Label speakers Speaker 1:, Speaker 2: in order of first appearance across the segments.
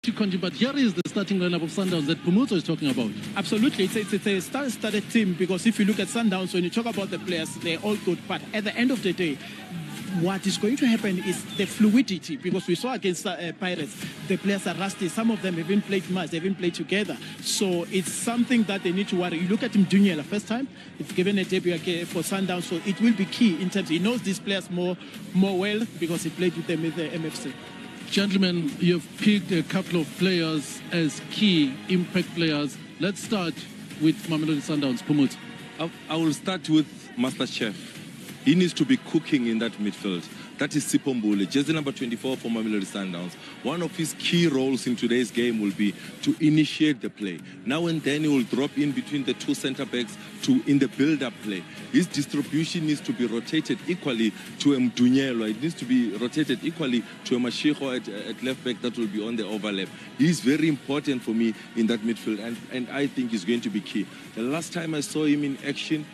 Speaker 1: But here is the starting lineup of Sundowns that Pumuzo is talking about.
Speaker 2: Absolutely, it's a star-studded team, because if you look at Sundowns, when you talk about the players, they're all good. But at the end of the day, what is going to happen is the fluidity, because we saw against Pirates, the players are rusty. Some of them haven't played much, they haven't played together. So it's something that they need to worry. You look at him Dunyela first time, it's given a debut for Sundowns, so it will be key in terms, he knows these players more well because he played with them in the MFC.
Speaker 1: Gentlemen, you've picked a couple of players as key impact players. Let's start with Mamelodi Sundowns. Pumuzo.
Speaker 3: I will start with Master Chef. He needs to be cooking in that midfield. That is Sipho Mbule, jersey number 24 for Mamelodi Sundowns. One of his key roles in today's game will be to initiate the play. Now and then he will drop in between the two centre-backs in the build-up play. His distribution needs to be rotated equally to a Mdunyelo. It needs to be rotated equally to a Mashiko at left-back that will be on the overlap. He's very important for me in that midfield, and I think he's going to be key. The last time I saw him in action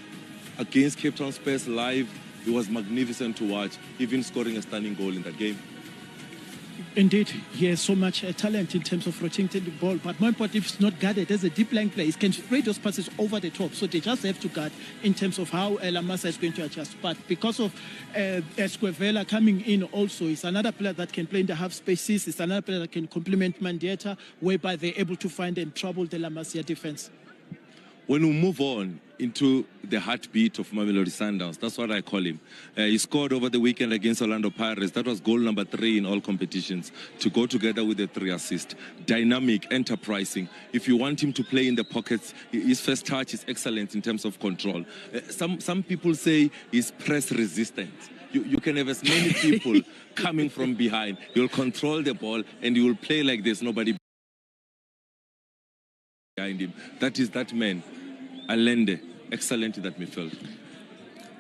Speaker 3: against Cape Town Spurs live, it was magnificent to watch, even scoring a stunning goal in that game.
Speaker 2: Indeed, he has so much talent in terms of rotating the ball, but more important, if it's not guarded, there's a deep line play. He can spray those passes over the top, so they just have to guard in terms of how Lamasa is going to adjust. But because of Esquivela coming in also, it's another player that can play in the half spaces, it's another player that can complement Mandieta, whereby they're able to find and trouble the Lamasia defense.
Speaker 3: When we move on into the heartbeat of Mamelodi Sundowns, that's what I call him. He scored over the weekend against Orlando Pirates. That was goal number 3 in all competitions, to go together with the 3 assists. Dynamic, enterprising. If you want him to play in the pockets, his first touch is excellent in terms of control. Some people say he's press resistant. You can have as many people coming from behind. You'll control the ball and you will play like there's nobody behind him. That is that man, Allende, excellent in that midfield.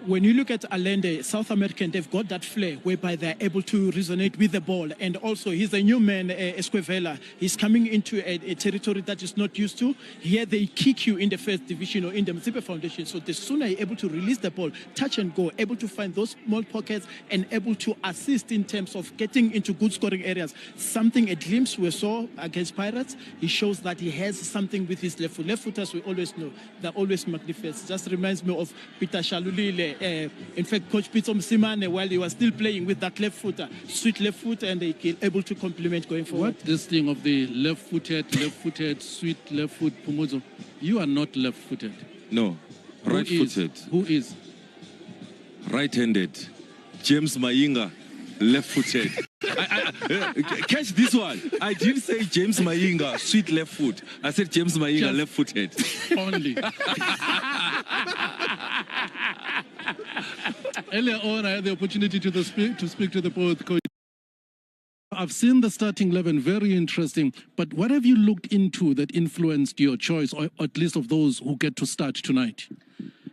Speaker 2: When you look at Allende, South American, they've got that flair whereby they're able to resonate with the ball. And also, he's a new man, Esquivela. He's coming into a territory that is not used to. Here, they kick you in the first division or in the Mzipe Foundation. So the sooner you're able to release the ball, touch and go, able to find those small pockets and able to assist in terms of getting into good scoring areas. Something, a glimpse we saw against Pirates, he shows that he has something with his left foot. Left footers, we always know, they're always magnificent. Just reminds me of Peter Shalulile. In fact, Coach Pitso Msimane, while he was still playing with that left footer, sweet left foot, and they able to complement going forward.
Speaker 1: What this thing of the left-footed, sweet left foot, Pumuzo, you are not left-footed.
Speaker 3: No, right-footed.
Speaker 1: Who is?
Speaker 3: Right-handed. James Mayinga, left-footed. Catch this one. I didn't say James Mayinga, sweet left foot. I said James Mayinga, left-footed.
Speaker 1: Only. Earlier on, I had the opportunity to speak to the both coach. I've seen the starting 11, very interesting. But what have you looked into that influenced your choice, or at least of those who get to start tonight?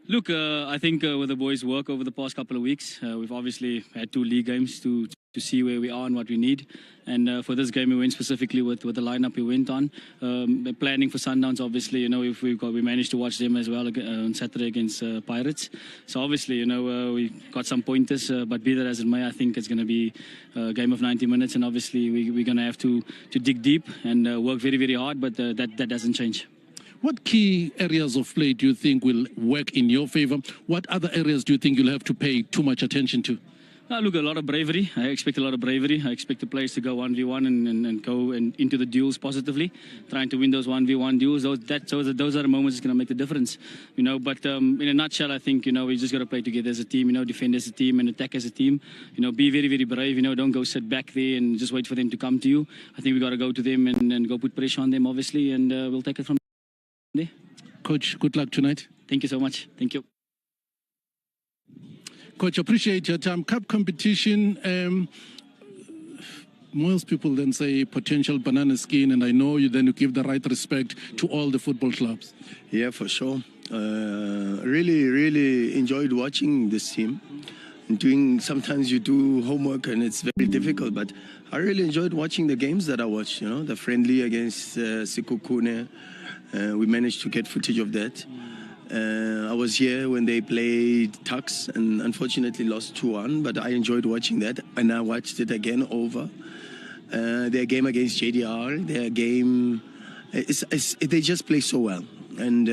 Speaker 4: Look, I think with the boys' work over the past couple of weeks, we've obviously had 2 league games to see where we are and what we need. And for this game, we went specifically with the lineup we went on. Planning for Sundowns, obviously, you know, if we managed to watch them as well on Saturday against Pirates. So obviously, you know, we got some pointers, but be that as it may, I think it's going to be a game of 90 minutes. And obviously, we're going to have to dig deep and work very, very hard, but that doesn't change.
Speaker 1: What key areas of play do you think will work in your favor? What other areas do you think you'll have to pay too much attention to?
Speaker 4: Look, a lot of bravery. I expect a lot of bravery. I expect the players to go 1v1 and go into the duels positively, trying to win those 1v1 duels. Those are the moments that's going to make the difference, you know. But in a nutshell, I think, you know, we just got to play together as a team, you know, defend as a team and attack as a team. You know, be very, very brave. You know, don't go sit back there and just wait for them to come to you. I think we got to go to them and go put pressure on them, obviously, and we'll take it from there.
Speaker 1: Coach, good luck tonight.
Speaker 4: Thank you so much. Thank you.
Speaker 1: Coach, appreciate your time. Cup competition, most people then say potential banana skin, and I know you then give the right respect to all the football clubs.
Speaker 5: Yeah, for sure. Really enjoyed watching this team. Sometimes you do homework and it's very difficult, but I really enjoyed watching the games that I watched, you know, the friendly against Sekhukhune. We managed to get footage of that. I was here when they played Tuks and unfortunately lost 2-1, but I enjoyed watching that, and I watched it again over. their game against JDR, their game, they just play so well. And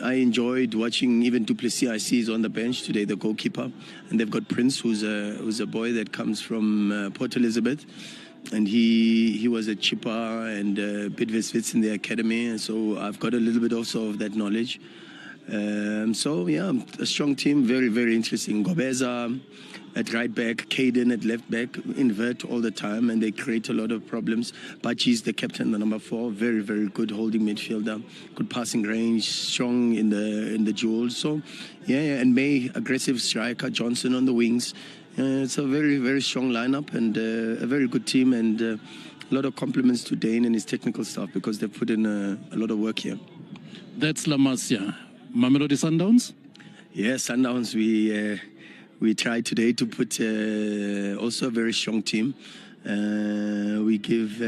Speaker 5: I enjoyed watching even Duplessis. I see he's on the bench today, the goalkeeper. And they've got Prince, who's a boy that comes from Port Elizabeth. And he was a chipper and Bidvest in the academy. And so I've got a little bit also of that knowledge. So, yeah, a strong team, very, very interesting. Gobeza at right back, Caden at left back, invert all the time, and they create a lot of problems. Bachi's the captain, the number 4, very, very good holding midfielder, good passing range, strong in the duels. So, yeah, and May, aggressive striker, Johnson on the wings. It's a very, very strong lineup and a very good team, and a lot of compliments to Dane and his technical staff because they've put in a lot of work here.
Speaker 1: That's La Masia. Mamelodi Sundowns?
Speaker 5: Yeah, Sundowns, we tried today to put also a very strong team. We give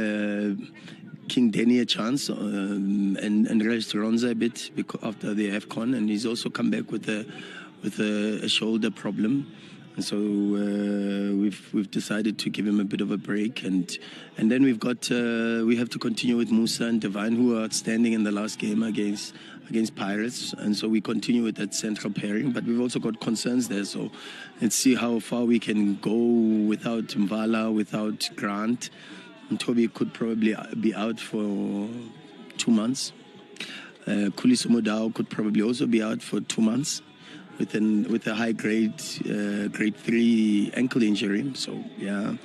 Speaker 5: King Denny a chance and rest Ronza a bit after the AFCON, and he's also come back with a shoulder problem. And so we've decided to give him a bit of a break, and then we have to continue with Musa and Divine, who are outstanding in the last game against Pirates, and so we continue with that central pairing. But we've also got concerns there, so let's see how far we can go without Mvala, without Grant. And Toby could probably be out for 2 months. Kuliso Modao could probably also be out for 2 months with a high grade 3 ankle injury. So yeah,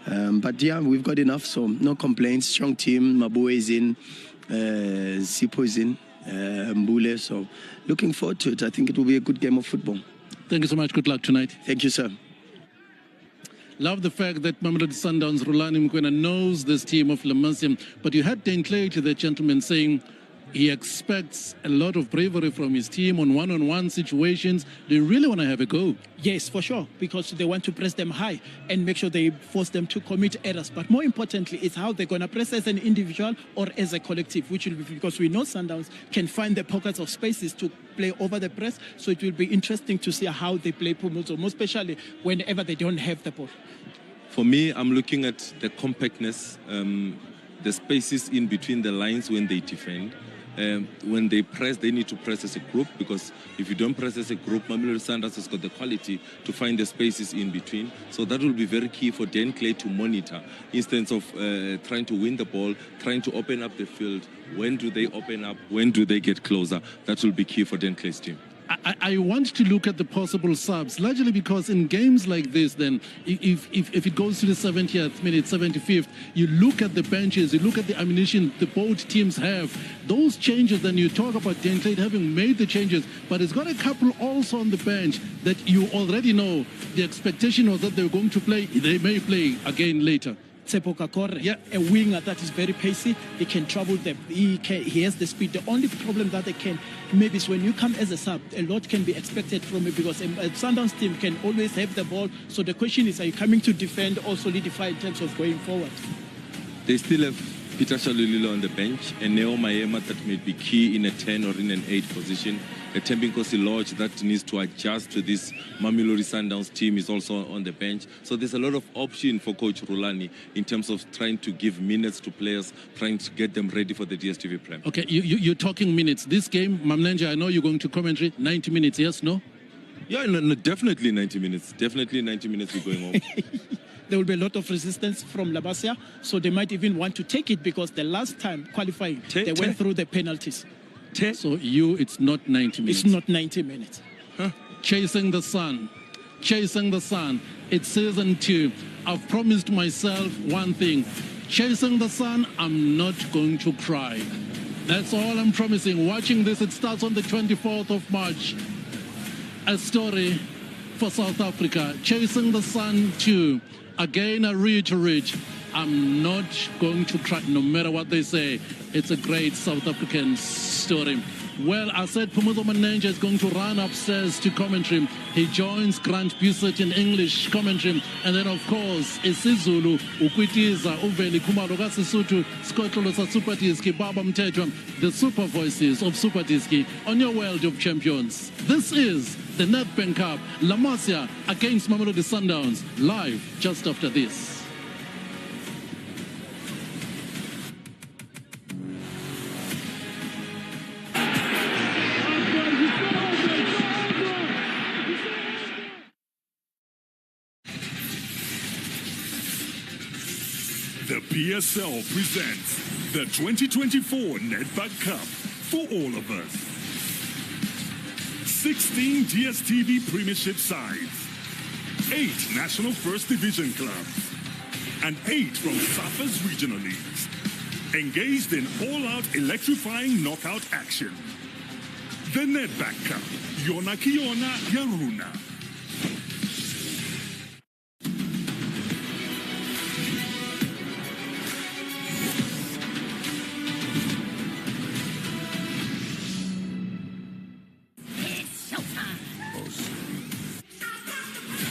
Speaker 5: but yeah, we've got enough, so no complaints. Strong team. Mabue is in, Sipo is in, Mbule. So looking forward to it. I think it will be a good game of football.
Speaker 1: Thank you so much. Good luck tonight.
Speaker 5: Thank you, sir.
Speaker 1: Love the fact that Mamelodi Sundowns, Rulani Mkwena, knows this team of La Masia. But you had Dane Clay, the gentleman, saying he expects a lot of bravery from his team on one-on-one situations. They really want to have a go.
Speaker 2: Yes, for sure, because they want to press them high and make sure they force them to commit errors. But more importantly, it's how they're going to press as an individual or as a collective, which will be, because we know Sundowns can find the pockets of spaces to play over the press. So it will be interesting to see how they play Pumuzo, most especially whenever they don't have the ball.
Speaker 3: For me, I'm looking at the compactness, the spaces in between the lines when they defend. When they press, they need to press as a group, because if you don't press as a group, Mamelodi Sundowns has got the quality to find the spaces in between. So that will be very key for Dan Clay to monitor, instead of trying to win the ball, trying to open up the field. When do they open up? When do they get closer? That will be key for Dan Clay's team.
Speaker 1: I want to look at the possible subs, largely because in games like this, then, if it goes to the 70th minute, 75th, you look at the benches, you look at the ammunition the both teams have. Those changes, then you talk about Dan Clay having made the changes, but it's got a couple also on the bench that you already know the expectation was that they're going to play. They may play again later.
Speaker 2: Tsepo Kakore, yeah, a winger that is very pacey. He can trouble them. He has the speed. The only problem that they can maybe is when you come as a sub, a lot can be expected from it, because a Sundowns team can always have the ball. So the question is, are you coming to defend or solidify in terms of going forward?
Speaker 3: They still have Peter Shalulilo on the bench, and Neo Mayema that may be key in a 10 or in an 8 position. A Tembinkosi Lodge that needs to adjust to this Mamelodi Sundowns team is also on the bench. So there's a lot of option for Coach Rulani in terms of trying to give minutes to players, trying to get them ready for the DStv Prem.
Speaker 1: Okay, you're talking minutes. This game, Mamlenja, I know you're going to commentary, 90 minutes, yes, no?
Speaker 3: Yeah, no, definitely 90 minutes. Definitely 90 minutes we're going home.
Speaker 2: There will be a lot of resistance from La Masia, so they might even want to take it, because the last time qualifying, they went through the penalties.
Speaker 1: So it's not 90 minutes.
Speaker 2: It's not 90 minutes.
Speaker 1: Huh? Chasing the sun. Chasing the sun. It's season 2. I've promised myself one thing. Chasing the sun, I'm not going to cry. That's all I'm promising. Watching this, it starts on the 24th of March. A story for South Africa. Chasing the sun 2. Again, I reiterate, I'm not going to cry, no matter what they say. It's a great South African story. Well, I said Pumuzo Manenja is going to run upstairs to commentary. He joins Grant Busett in English commentary. And then, of course, isiZulu, Ukwitiza, Uveli, Kumalo Sisuthu, Skotlolo sa Super Diski, Baba Mtetwa, the super voices of Super Diski on your World of Champions. This is the Nedbank Cup, La Masia against Mamelodi Sundowns, live just after this.
Speaker 6: PSL presents the 2024 Nedbank Cup for all of us. 16 DSTV Premiership sides, 8 National First Division clubs, and 8 from SAFA's regional leagues, engaged in all-out electrifying knockout action. The Nedbank Cup, Yona Kiona Yaruna.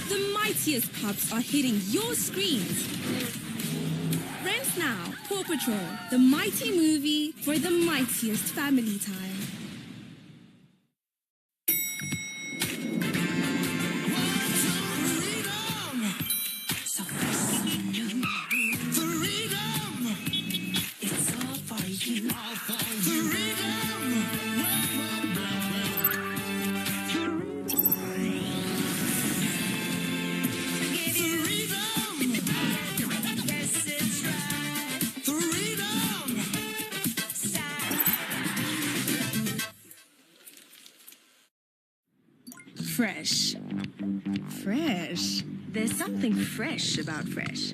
Speaker 7: The mightiest pups are hitting your screens. Rent now, Paw Patrol, the mighty movie for the mightiest family time.
Speaker 8: Fresh. Fresh. There's something fresh about fresh,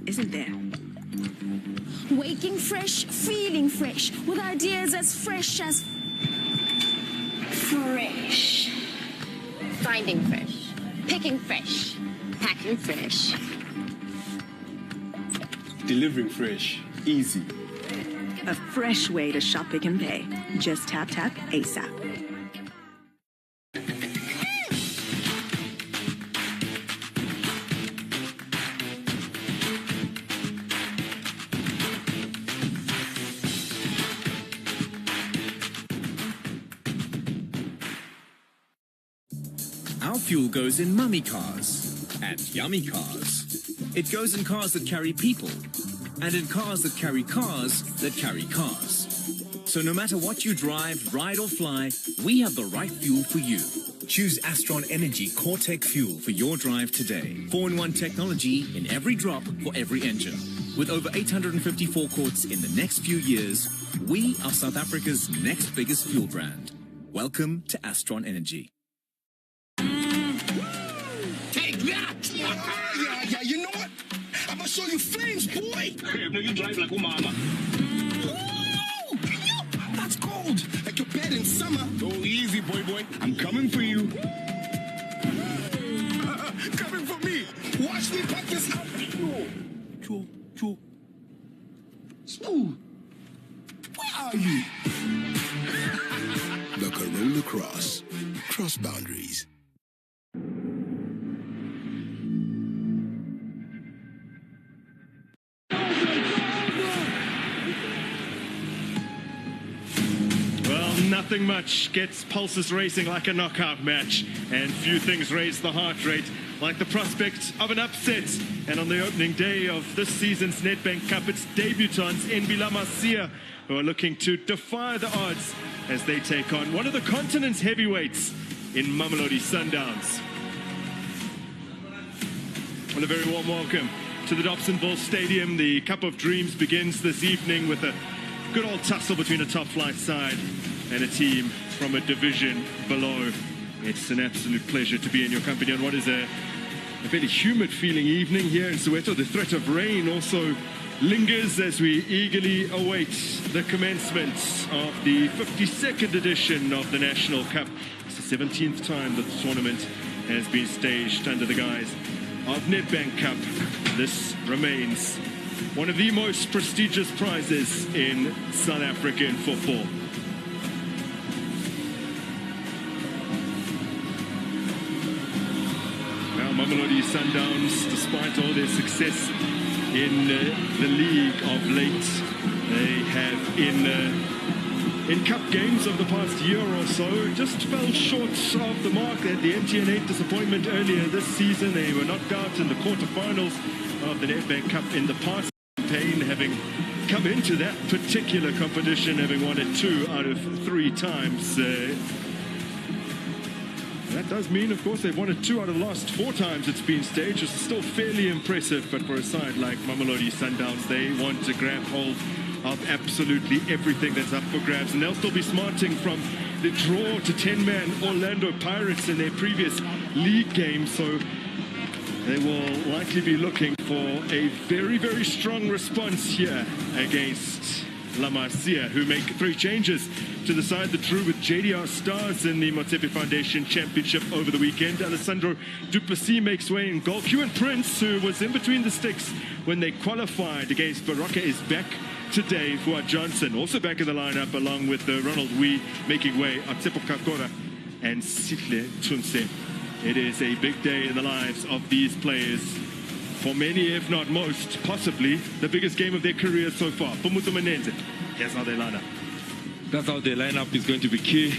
Speaker 8: isn't there?
Speaker 7: Waking fresh, feeling fresh, with ideas as fresh as
Speaker 8: Fresh. Finding fresh. Picking fresh. Packing fresh.
Speaker 9: Delivering fresh. Easy.
Speaker 8: A fresh way to shop, pick, and pay. Just tap, tap, ASAP.
Speaker 10: Our fuel goes in mummy cars and yummy cars. It goes in cars that carry people and in cars that carry cars that carry cars. So no matter what you drive, ride or fly, we have the right fuel for you. Choose Astron Energy Core-Tech fuel for your drive today. 4-in-1 technology in every drop for every engine. With over 854 quarts in the next few years, we are South Africa's next biggest fuel brand. Welcome to Astron Energy.
Speaker 11: Take that! Yeah, you know what? I'm gonna show you flames, boy! Hey, no, you drive like a mama. That's cold! Like your bed in summer. Oh, easy, boy. I'm coming for you. Coming for me! Watch me pack this up! Cho. Smooth! Where are you?
Speaker 12: The Corolla Cross. Cross boundaries.
Speaker 13: Nothing much gets pulses racing like a knockout match, and few things raise the heart rate like the prospect of an upset. And on the opening day of this season's Nedbank Cup, it's debutants Enbila Masia who are looking to defy the odds as they take on one of the continent's heavyweights in Mamelodi Sundowns. Well, a very warm welcome to the Dobsonville Stadium. The Cup of Dreams begins this evening with a good old tussle between a top flight side and a team from a division below. It's an absolute pleasure to be in your company on what is a very humid feeling evening here in Soweto. The threat of rain also lingers as we eagerly await the commencement of the 52nd edition of the National Cup. It's the 17th time that the tournament has been staged under the guise of Nedbank Cup. This remains one of the most prestigious prizes in South African football. Mamelodi Sundowns, despite all their success in the league of late, they have in cup games of the past year or so just fell short of the mark. At the MTN 8 disappointment earlier this season, they were knocked out in the quarterfinals of the Nedbank Cup in the past campaign, having come into that particular competition having won it 2 out of 3 times. That does mean, of course, they've won it 2 out of the last 4 times it's been staged, which is still fairly impressive. But for a side like Mamelodi Sundowns, they want to grab hold of absolutely everything that's up for grabs. And they'll still be smarting from the draw to 10-man Orlando Pirates in their previous league game. So they will likely be looking for a very, very strong response here against La Masia, who make 3 changes to the side that drew with JDR Stars in the Motsepe Foundation Championship over the weekend. Alessandro Duplessis makes way in goal. Ewan Prince, who was in between the sticks when they qualified against Baroka, is back today. Fuad Johnson also back in the lineup, along with Ronald Wee making way, Atsepo Kakora and Sitle Tunse. It is a big day in the lives of these players. For many, if not most, possibly the biggest game of their career so far. Pumutu Menenze, here's how they line up.
Speaker 3: That's how the lineup is going to be key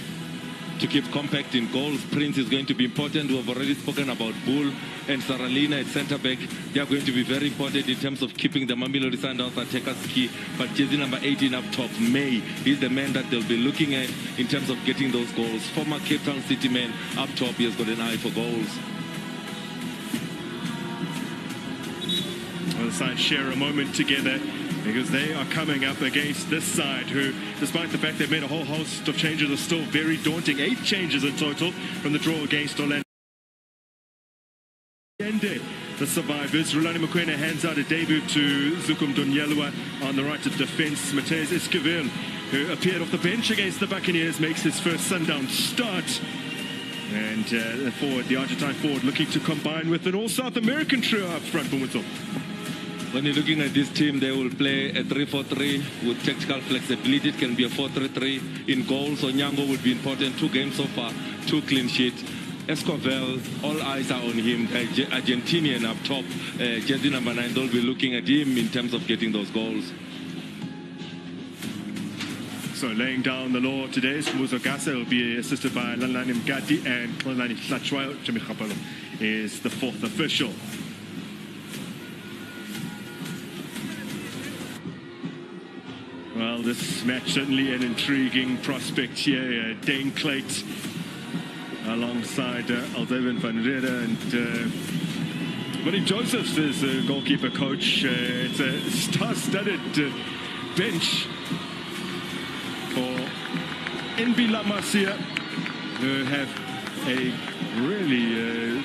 Speaker 3: to keep compact in goals. Prince is going to be important. We have already spoken about Bull and Saralina at centre-back. They are going to be very important in terms of keeping the Mamelodi Sundowns attackers key. But jersey number 18 up top, May, is the man that they'll be looking at in terms of getting those goals. Former Cape Town City man up top, he has got an eye for goals.
Speaker 13: Well, the sides share a moment together because they are coming up against this side who, despite the fact they've made a whole host of changes, are still very daunting. 8 changes in total from the draw against Orlando. The survivors. Rulani Mokoena hands out a debut to Zukum Donyelua on the right of defence. Mateus Esquivel, who appeared off the bench against the Buccaneers, makes his first Sundown start. And the Argentine forward looking to combine with an all-South American trio up front.
Speaker 3: When you're looking at this team, they will play a 3-4-3 with tactical flexibility. It can be a 4-3-3. In goals, Onyango would be important. 2 games so far, 2 clean sheets. Escovel, all eyes are on him. Argentinian up top, jersey number 9, they'll be looking at him in terms of getting those goals.
Speaker 13: So laying down the law today, Smuzo Gasa will be assisted by Lalani Mgadi, and Lalani Hlachwayo. Jimmy Khapalo is the 4th official. Well, this match certainly an intriguing prospect here. Dane Clate alongside Aldeven van Reda and Willie Josephs is a goalkeeper coach. It's a star-studded bench for NB La Masia, who have a really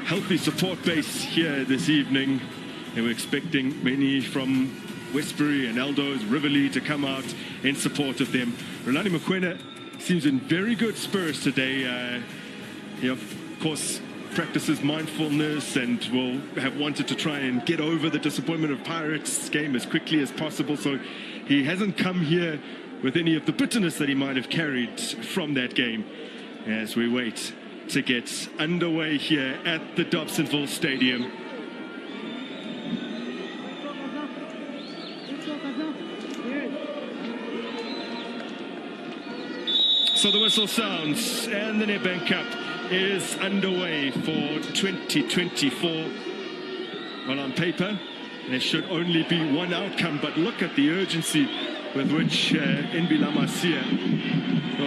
Speaker 13: healthy support base here this evening. They were expecting many from Westbury and Eldo's, Riverlea to come out in support of them. Rulani Mokoena seems in very good spirits today. He, of course, practices mindfulness and will have wanted to try and get over the disappointment of Pirates' game as quickly as possible. So he hasn't come here with any of the bitterness that he might have carried from that game, as we wait to get underway here at the Dobsonville Stadium. So the whistle sounds and the Nedbank Cup is underway for 2024. Well, on paper, there should only be one outcome, but look at the urgency with which NB La Masia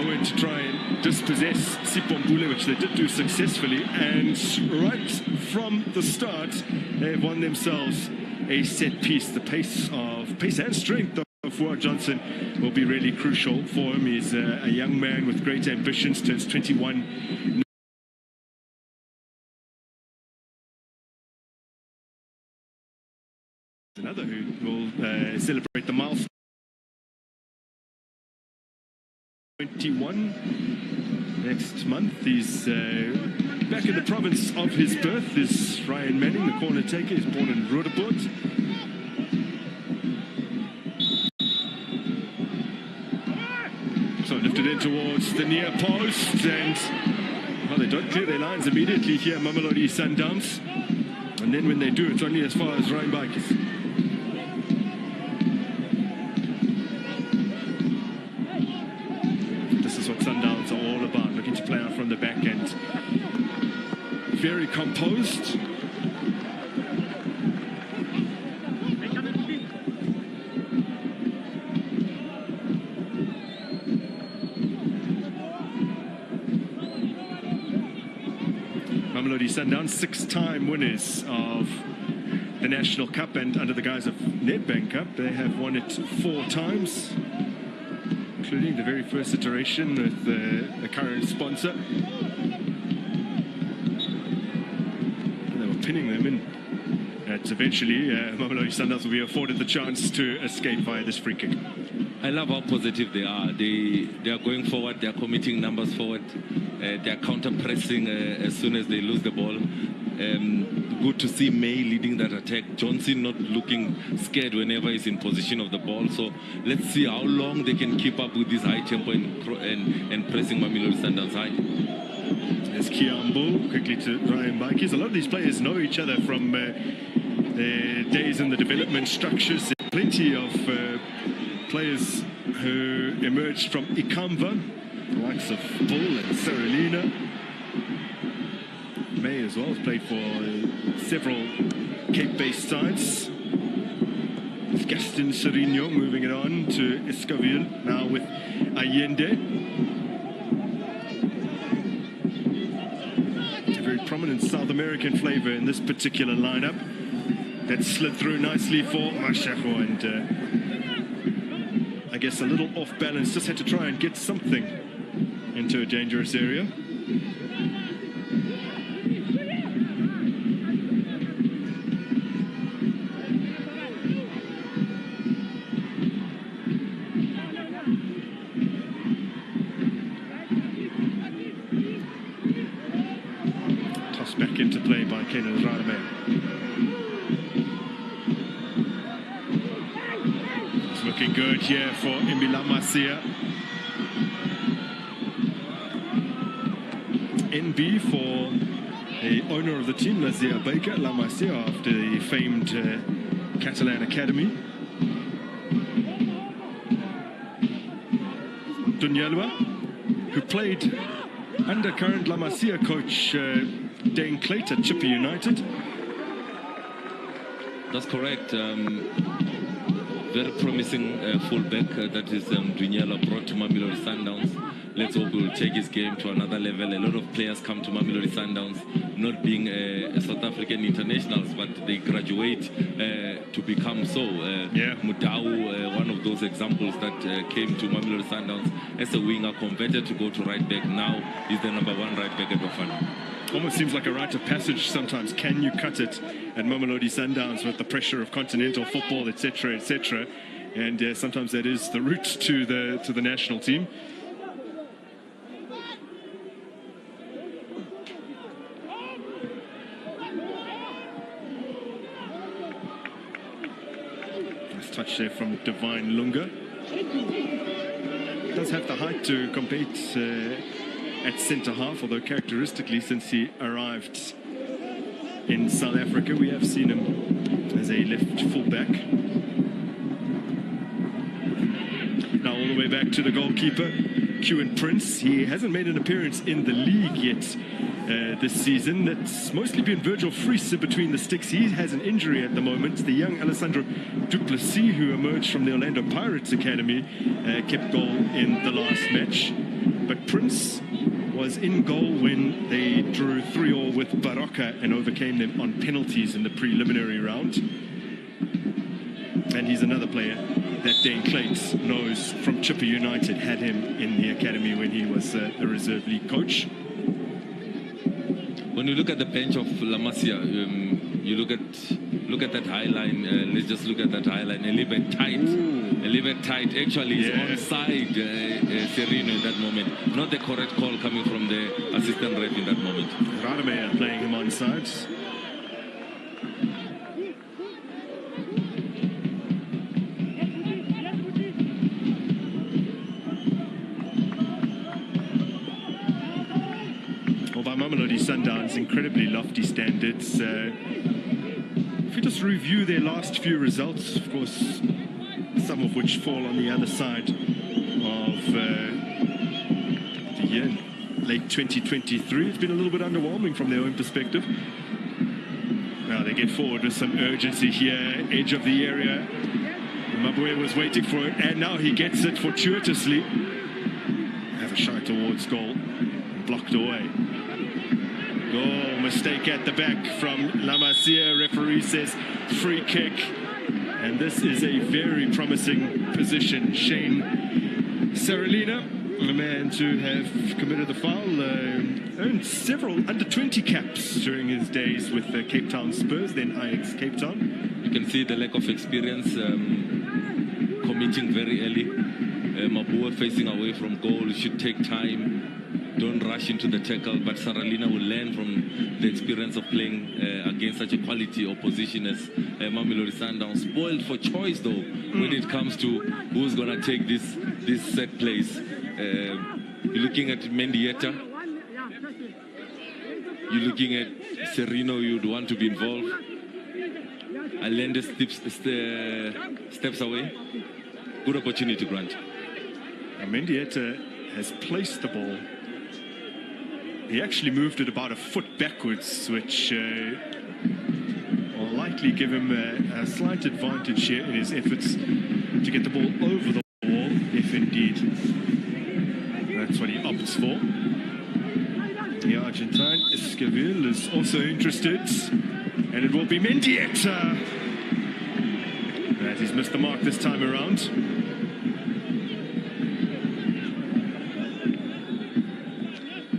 Speaker 13: went to try and dispossess Sipombule, which they did do successfully. And right from the start, they've won themselves a set piece. The pace and strength of Fuad Johnson will be really crucial for him. He's a young man with great ambitions, turns 21. Another who will celebrate the milestone. 21 next month. He's back in the province of his birth. Is Ryan Manning, the corner taker. He's born in Roodepoort. So lifted in towards the near post, and well, they don't clear their lines immediately here, Mamelodi Sundowns. And then when they do, it's only as far as Ryan Bikers. This is what Sundowns are all about, looking to play out from the back end. Very composed. Mamelodi Sundowns, 6-time winners of the National Cup, and under the guise of Nedbank Cup, they have won it 4 times, including the very first iteration with the current sponsor. And they were pinning them in. That eventually Mamelodi Sundowns will be afforded the chance to escape via this free kick.
Speaker 3: I love how positive they are. They are going forward. They are committing numbers forward. They are counter-pressing as soon as they lose the ball. Good to see May leading that attack. Johnson not looking scared whenever he's in position of the ball. So let's see how long they can keep up with this high tempo and pressing Mamelodi Sundowns high.
Speaker 13: There's Kiambo quickly to Ryan Bikes. A lot of these players know each other from their days in the development structures. Plenty of players who emerged from Ikamva, the likes of Bull and Sarolina. May as well has played for several Cape-based sides. With Gaston Serino moving it on to Escaville, now with Allende. A very prominent South American flavour in this particular lineup. That slid through nicely for Mashako, and I guess a little off balance, just had to try and get something into a dangerous area. Tossed back into play by Kenan Radame. Looking good here for Imbila Masia. NB for the owner of the team, Nazia Baker, La Masia, after the famed Catalan Academy. Dunyelwa, who played under current La Masia coach Dane Clayton at Chippa United.
Speaker 3: That's correct. Very promising fullback that is Dunyala brought to Mamelodi Sundowns. Let's hope he will take his game to another level. A lot of players come to Mamelodi Sundowns not being South African internationals, but they graduate to become so. Mutau, one of those examples that came to Mamelodi Sundowns as a winger, converted to go to right back. Now he's the #1 right back at Bafana.
Speaker 13: Almost seems like a rite of passage sometimes. Can you cut it at Mamelodi Sundowns with the pressure of continental football, etc., etc.? And sometimes that is the route to the national team. Nice touch there from Divine Lunga. Does have the height to compete at centre-half, although characteristically since he arrived in South Africa we have seen him as a left full-back. Now all the way back to the goalkeeper, Kewin Prince. He hasn't made an appearance in the league yet this season. It's mostly been Virgil Friese between the sticks. He has an injury at the moment. The young Alessandro Duplessis, who emerged from the Orlando Pirates Academy, kept goal in the last match. But Prince was in goal when they drew 3-3 with Baraka and overcame them on penalties in the preliminary round. And he's another player that Dane Clates knows from Chippa United, had him in the academy when he was the reserve league coach.
Speaker 3: When you look at the bench of La Masia, you look at that high line. Let's just look at that high line. A little bit tight. A little bit tight. Actually, he's onside Serino in that moment. Not the correct call coming from the assistant ref in that moment.
Speaker 13: Radame playing him onside. Mamelodi Sundowns, incredibly lofty standards. If you just review their last few results, of course, some of which fall on the other side of the year, late 2023, it's been a little bit underwhelming from their own perspective. Now they get forward with some urgency here, edge of the area. Mabue was waiting for it, and now he gets it fortuitously. Have a shot towards goal, blocked away. Oh, mistake at the back from Lamasia. Referee says free kick. And this is a very promising position. Shane Saralina, a man to have committed the foul, earned several under-20 caps during his days with the Cape Town Spurs, then Ajax Cape Town.
Speaker 3: You can see the lack of experience, committing very early. Mabua facing away from goal, should take time. Don't rush into the tackle, but Saralina will learn from the experience of playing against such a quality opposition as Mamelodi Sundowns. Spoiled for choice, though, when it comes to who's going to take this set place. You're looking at Mendieta. You're looking at Serino, you'd want to be involved. Allende steps away. Good opportunity, Grant.
Speaker 13: Mendieta has placed the ball. He actually moved it about a foot backwards, which will likely give him a slight advantage here in his efforts to get the ball over the wall, if indeed that's what he opts for. The Argentine Esquivel is also interested, and it will be Mendieta. That he's missed the mark this time around.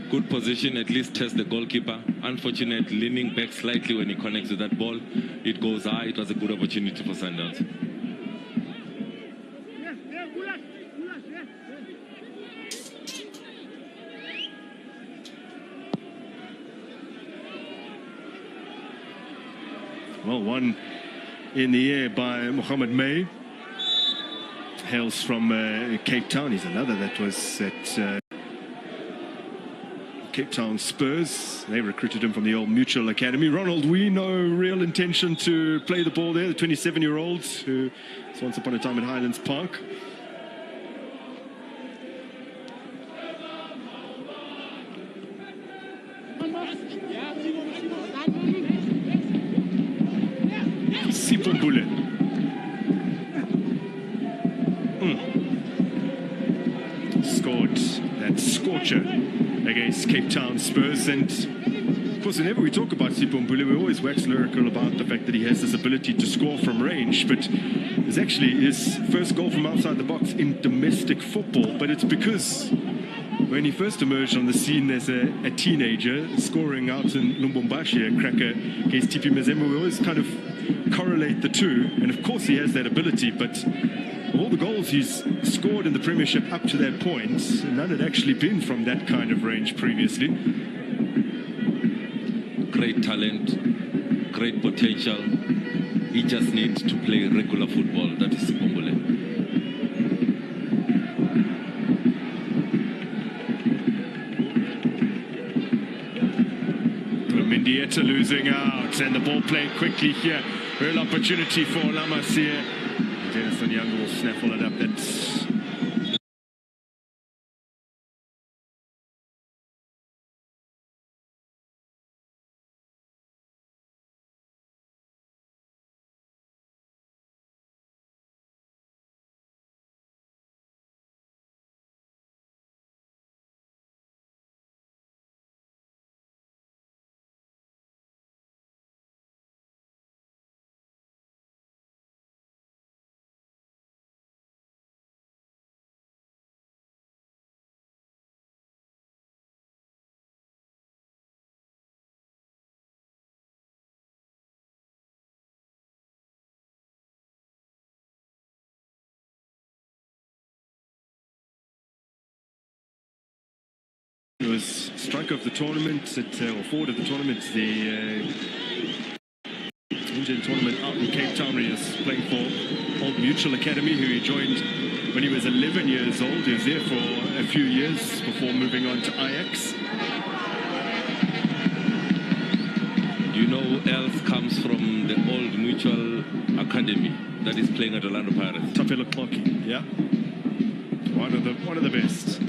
Speaker 3: Good position, at least test the goalkeeper. Unfortunate, leaning back slightly when he connects with that ball. It goes high. It was a good opportunity for Sundowns.
Speaker 13: Well, one in the air by Mohamed May. Hails from Cape Town. He's another that was at Cape Town Spurs. They recruited him from the old Mutual Academy. Ronald Wee, no real intention to play the ball there. The 27-year-old who was once upon a time at Highlands Park. Sipombule. Scored that scorcher against Cape Town Spurs. And of course, whenever we talk about Sipombule, we always wax lyrical about the fact that he has this ability to score from range, but it's actually his first goal from outside the box in domestic football. But it's because when he first emerged on the scene as a teenager, scoring out in Lubumbashi, a cracker against TP Mazembe, we always kind of correlate the two. And of course he has that ability, but of all the goals he's scored in the Premiership up to that point, none had actually been from that kind of range previously.
Speaker 3: Great talent, great potential. He just needs to play regular football. That is Sipombule.
Speaker 13: Mendieta losing out, and the ball played quickly here. Real opportunity for Lamasia. Dennis Young will snaffle it up. That's It was striker of the tournament, or forward of the tournament, the Indian tournament out in Cape Town. He was playing for Old Mutual Academy, who he joined when he was 11 years old. He was there for a few years before moving on to Ajax.
Speaker 3: You know who else comes from the Old Mutual Academy that is playing at Orlando Pirates?
Speaker 13: Tapelo Clocky, yeah. One of the best.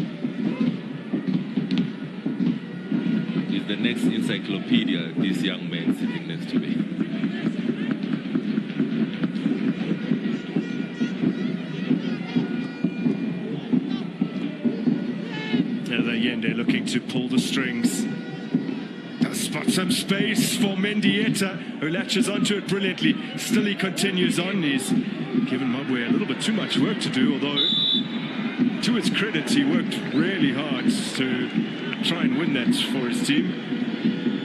Speaker 3: Is the next encyclopedia, this young man sitting next to me.
Speaker 13: Yende looking to pull the strings. Got some space for Mendieta, who latches onto it brilliantly. Still he continues on. He's given Mabwe a little bit too much work to do, although to his credit, he worked really hard to try and win that for his team.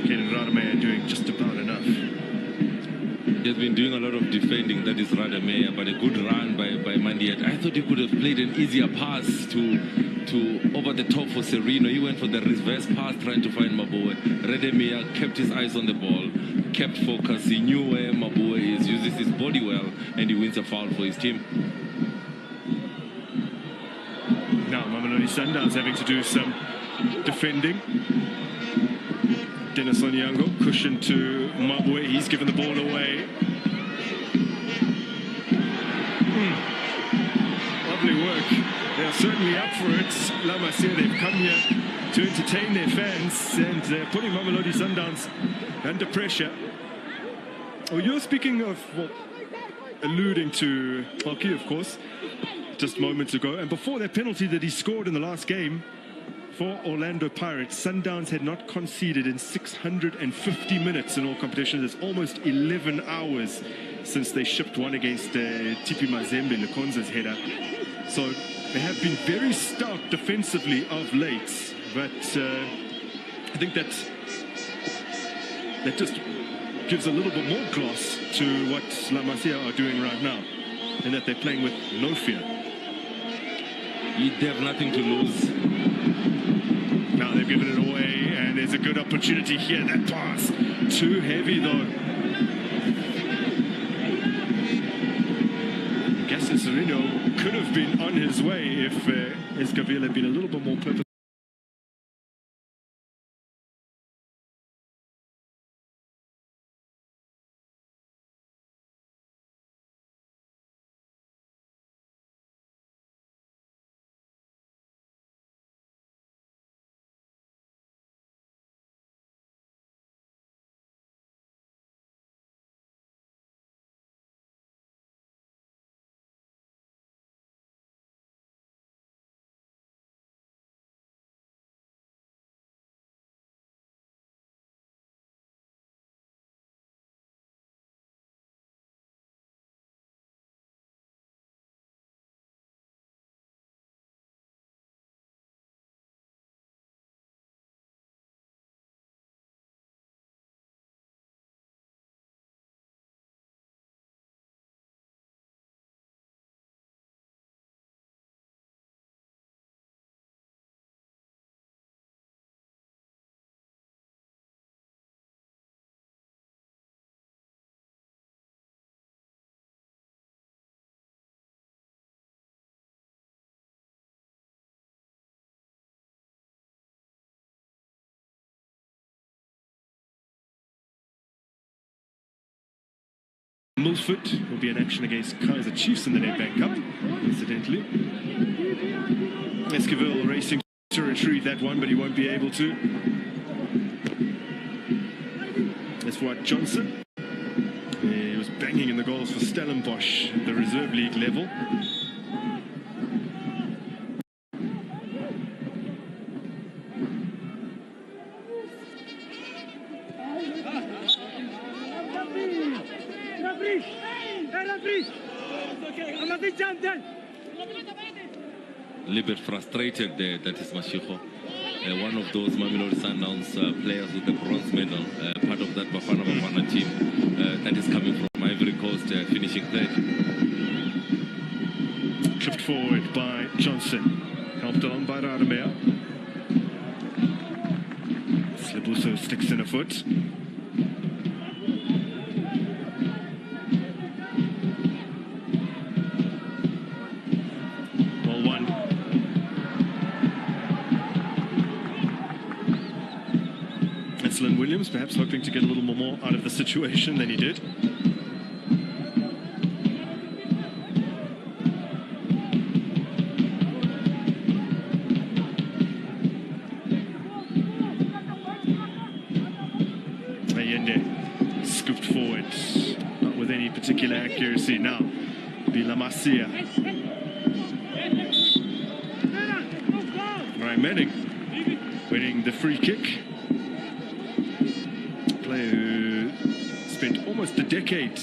Speaker 13: Ken Radamaya doing just about enough.
Speaker 3: He has been doing a lot of defending, that is Radamaya, but a good run by Mendieta. I thought he could have played an easier pass to over the top for Sereno. He went for the reverse pass trying to find Maboe. Radamaya kept his eyes on the ball, kept focus. He knew where Maboe is, uses his body well, and he wins a foul for his team.
Speaker 13: Now Mamelodi Sundowns having to do some defending. Dennis Onyango, cushion to Mabwe. He's given the ball away. Lovely work. They're certainly up for it. La Masia, they've come here to entertain their fans, and they're putting Mamelodi Sundowns under pressure. Oh, you're speaking of, well, alluding to Hockey, of course, just moments ago. And before that penalty that he scored in the last game for Orlando Pirates, Sundowns had not conceded in 650 minutes in all competitions. It's almost 11 hours since they shipped one against Tipi Mazembe, Lekonza's header. So they have been very stout defensively of late, but I think that just gives a little bit more class to what La Masia are doing right now, and that they're playing with no fear.
Speaker 3: They have nothing to lose.
Speaker 13: Now they've given it away, and there's a good opportunity here. That pass, too heavy though. I guess Sereno could have been on his way if Escaville had been a little bit more purposeful. Milford will be in action against Kaiser Chiefs in the Nedbank Cup, incidentally. Esquivel racing to retrieve that one, but he won't be able to. That's for Johnson. He was banging in the goals for Stellenbosch at the Reserve League level.
Speaker 3: A little bit frustrated there, that is Mashiko. One of those Mamelodi Sundowns players with the bronze medal, part of that Bafana team that is coming from Ivory Coast, finishing third.
Speaker 13: Tripped forward by Johnson, helped along by Radamaya. Slibuso sticks in a foot. Williams perhaps hoping to get a little more out of the situation than he did. Allende scooped forward, not with any particular accuracy. Now, La Masia. Ryan Manning winning the free kick. player who spent almost a decade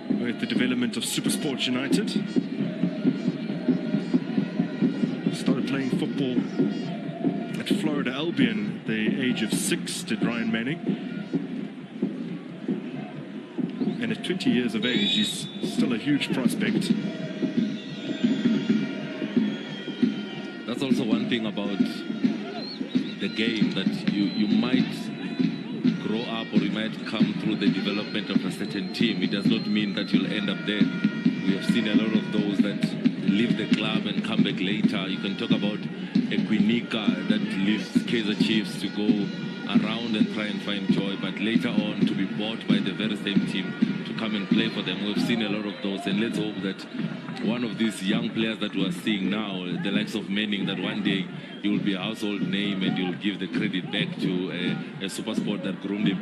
Speaker 13: with the development of Supersport United. Started playing football at Florida Albion at the age of 6, did Ryan Manning. And at 20 years of age, he's still a huge prospect.
Speaker 3: That's also one thing about the game, that you might grow up or you might come through the development of a certain team. It does not mean that you'll end up there. We have seen a lot of those that leave the club and come back later. You can talk about Equinica that leaves Kaizer Chiefs to go around and try and find joy, but later on to be bought by the very same team to come and play for them. We've seen a lot of those, and let's hope that one of these young players that we are seeing now, the likes of Manning, that one day he will be a household name and you'll give the credit back to a super sport that groomed him.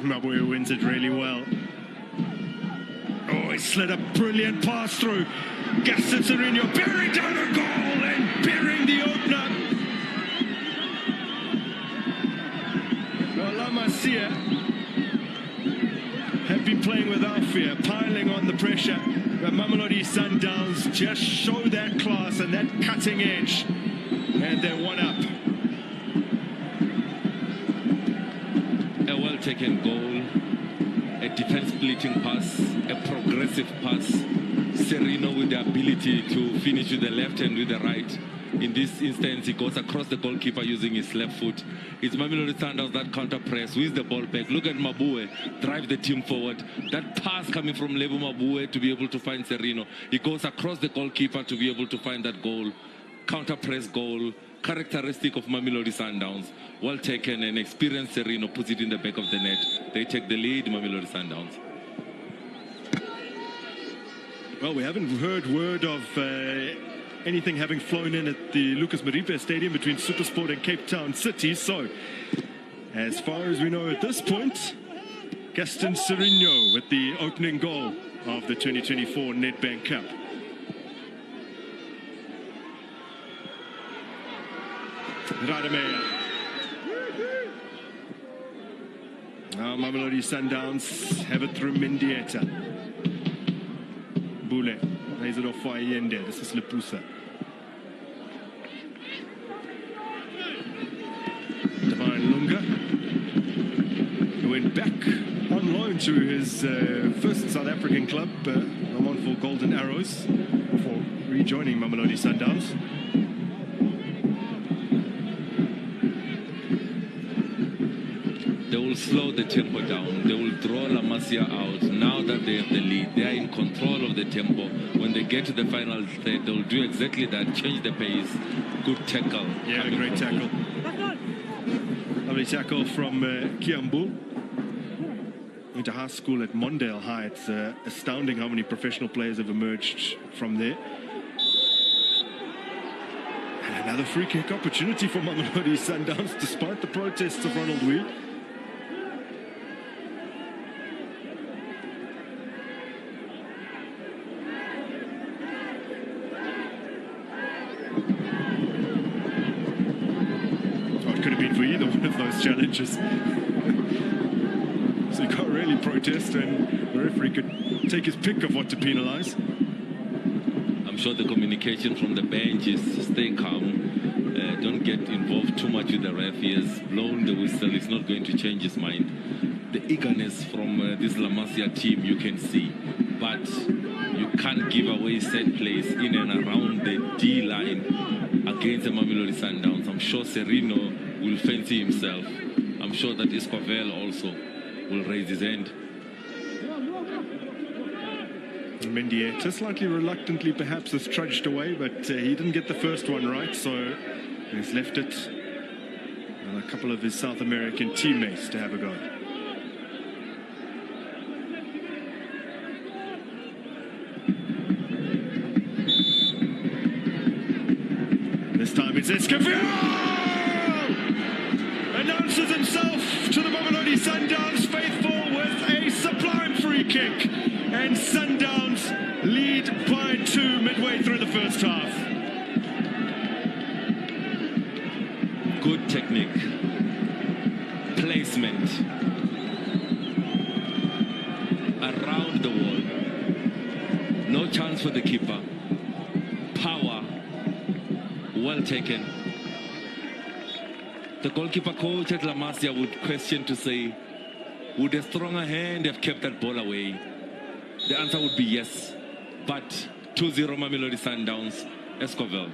Speaker 13: Mabuya wins it really well. Oh, he slid a brilliant pass through. Gaston Sirino bearing down a goal and bearing the opener. Well, La Masia have been playing without fear, piling on the pressure. But Mamelodi Sundowns just show that class and that cutting edge. And they're one up.
Speaker 3: A well-taken goal, a defense-splitting pass, a progressive pass. Serino with the ability to finish with the left and with the right. In this instance, he goes across the goalkeeper using his left foot. It's Mamelodi Sundowns that counter press with the ball back. Look at Mabue drive the team forward. That pass coming from Lebu Mabue to be able to find Serino. He goes across the goalkeeper to be able to find that goal. Counter press goal, characteristic of Mamelodi Sundowns. Well taken, and experienced Serino puts it in the back of the net. They take the lead, Mamelodi Sundowns.
Speaker 13: Well, we haven't heard word of anything having flown in at the Lucas Maripe Stadium between SuperSport and Cape Town City. So, as far as we know at this point, Gaston Sirino with the opening goal of the 2024 Nedbank Cup. Radamea. Now Mamelodi Sundowns have it through Mendieta. Bule lays it off for Allende. This is Lepusa. Divine Lunga, who went back on loan to his first South African club, Ramonful Golden Arrows, before rejoining Mamelodi Sundowns.
Speaker 3: They will slow the tempo down. They will draw La Masia out. Now that they have the lead, they are in control of the tempo. When they get to the final third, they will do exactly that, change the pace. Good tackle.
Speaker 13: Yeah, a great tackle. Lovely tackle from Kiambu. Went to high school at Mondale High. It's astounding how many professional players have emerged from there. And another free kick opportunity for Mamelodi Sundowns, despite the protests of Ronald Weir. Challenges. So you can't really protest, and the referee could take his pick of what to penalise.
Speaker 3: I'm sure the communication from the bench is stay calm, don't get involved too much with the ref. He has blown the whistle, it's not going to change his mind. The eagerness from this La Masia team you can see, but you can't give away set plays in and around the D line against the Mamelodi Sundowns. I'm sure Serino will fancy himself. I'm sure that Esquivel also will raise his hand.
Speaker 13: Mendieta slightly reluctantly perhaps has trudged away, but he didn't get the first one right, so he's left it and a couple of his South American teammates to have a go. This time it's Esquivel! Announces himself to the Mamelodi Sundowns faithful with a sublime free kick, and Sundowns lead by 2 midway through the first half.
Speaker 3: Good technique, placement, for the keeper. Power. Well taken. The goalkeeper coach at La Masia would question to say, would a stronger hand have kept that ball away? The answer would be yes. But 2-0 Mamelodi Sundowns, Escovel.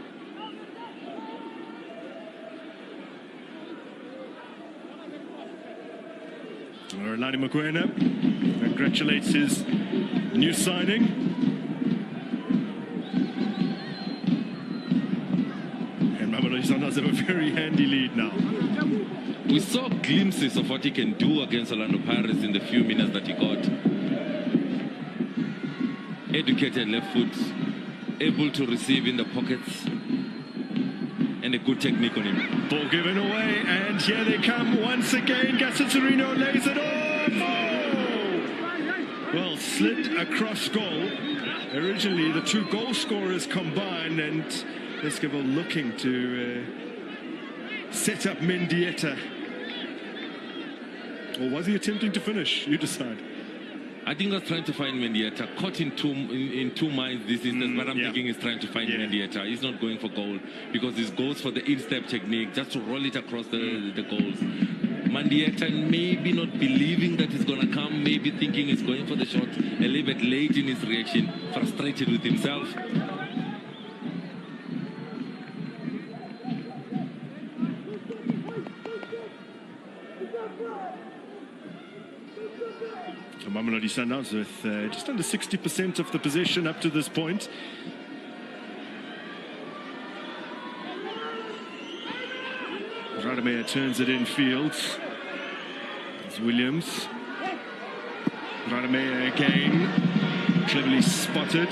Speaker 13: Orlando Mokoena congratulates his new signing. And Mamelodi Sundowns have a very handy lead now.
Speaker 3: We saw glimpses of what he can do against Orlando Pirates in the few minutes that he got. Educated left foot, able to receive in the pockets, and a good technique on him.
Speaker 13: Ball given away, and here they come once again. Gassatorino lays it off. Oh! Well, slid across goal. Originally, the two goal scorers combined, and Escovel looking to set up Mendieta. Or was he attempting to finish? You decide.
Speaker 3: I think he's trying to find Mendieta. Caught in two minds this instance, but I'm thinking he's trying to find Mendieta. He's not going for goal because he goes for the in-step technique just to roll it across the goals. Mendieta maybe not believing that he's going to come, maybe thinking he's going for the shot a little bit late in his reaction, frustrated with himself.
Speaker 13: Mamelodi Sundowns with just under 60% of the possession up to this point. Radamea turns it in field. It's Williams. Radamea again, cleverly spotted.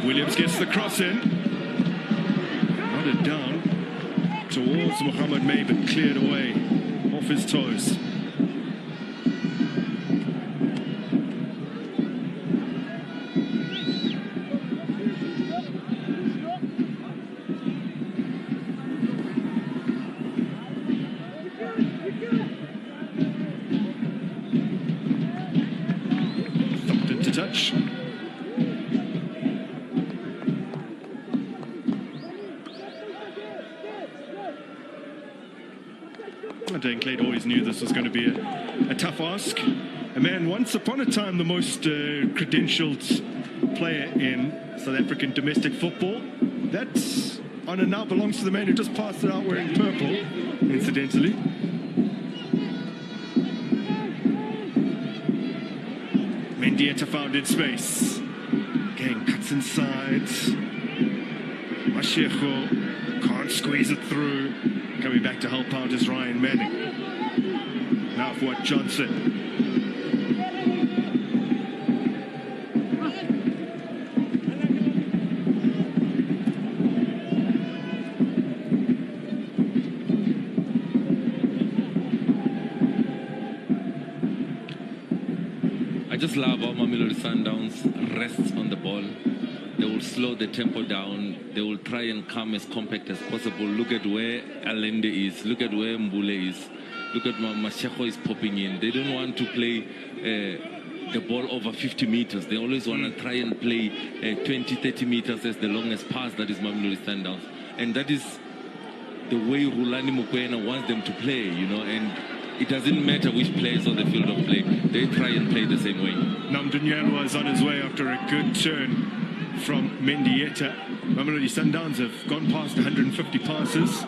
Speaker 13: Williams gets the cross in. Nodded down towards Mohamed May, but cleared away off his toes. Touch. Dane Clayton always knew this was going to be a tough ask. A man once upon a time the most credentialed player in South African domestic football. That honour now belongs to the man who just passed it out wearing purple, incidentally. Mendieta found in space. Again, cuts inside. Mashego can't squeeze it through. Coming back to help out is Ryan Manning. Now for what Johnson.
Speaker 3: I just love how Mamelodi Sundowns rests on the ball. They will slow the tempo down. They will try and come as compact as possible. Look at where Allende is. Look at where Mbule is. Look at Mashego is popping in. They don't want to play the ball over 50 meters. They always want to try and play 20, 30 meters as the longest pass that is Mamelodi Sundowns. And that is the way Rulani Mokoena wants them to play, you know, and it doesn't matter which players on the field of play. They try and play the same way.
Speaker 13: Namdunyal was on his way after a good turn from Mendieta. Mamelodi Sundowns have gone past 150 passes.